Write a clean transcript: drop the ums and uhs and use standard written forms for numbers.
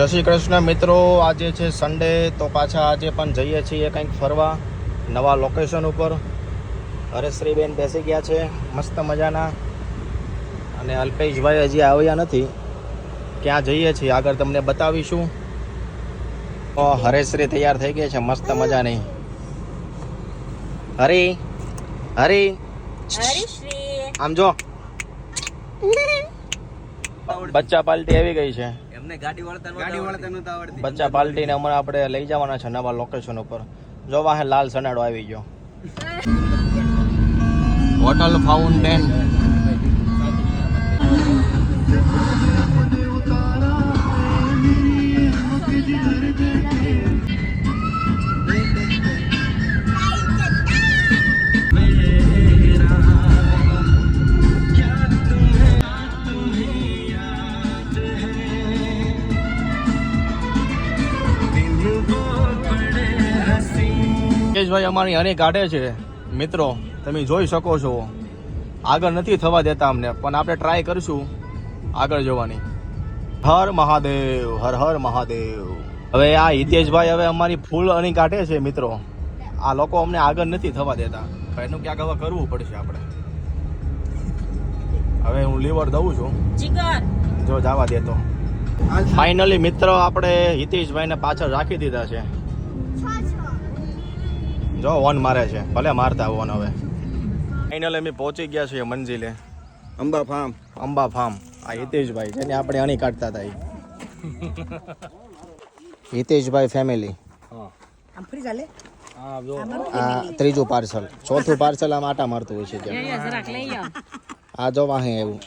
જય શ્રી કૃષ્ણ મિત્રો, આજે છે સન્ડે તો પાછા આજે પણ જઈએ છીએ કંઈક ફરવા નવા લોકેશન ઉપર. હરેશ્રીબેન બેસી ગયા છે મસ્ત મજાના અને અલ્પેશભાઈ હજી આવ્યા નથી. ક્યાં જઈએ છીએ આગળ તમને બતાવીશું. તો હરેશ્રી તૈયાર થઈ ગઈ છે મસ્ત મજાની. હરી હરી આમ જો, બચ્ચા પાર્ટી આવી ગઈ છે. બચ્ચા પાર્ટીને હમણાં આપણે લઈ જવાના છે નવા લોકેશન ઉપર. જો વાહે લાલ સનાડો આવી ગયો. Hotel fountain. ભાઈ અમારી હની કાઢે છે મિત્રો, તમે જોઈ શકો છો. આગળ નથી થવા દેતા અમને, પણ આપણે ટ્રાય કરશું આગળ જવાની. હર મહાદેવ, હર હર મહાદેવ. હવે આ હિતેશભાઈ હવે અમારી ફૂલ હની કાઢે છે મિત્રો. આ લોકો અમને આગળ નથી થવા દેતા. એનું ક્યાંક હવે કરવું પડશે આપણે. હવે હું લીવર દઉં છું જો જવા દેતો. ફાઇનલી મિત્રો આપણે હિતેશભાઈને પાછળ રાખી દીધા છે. જો વન મારે છે, ભલે મારતા વન. હવે ફાઇનલ અમે પહોંચી ગયા છીએ મંજિલે. અંબા ફાર્મ. અંબા ફાર્મ. આ હિતેશભાઈ જેને આપણે અણી કાઢતા હતા. હિતેશભાઈ ફેમિલી. આ ત્રીજું પાર્સલ, ચોથું પાર્સલ આમ આટા મારતું હોય છે. આ જો વાહે એવું.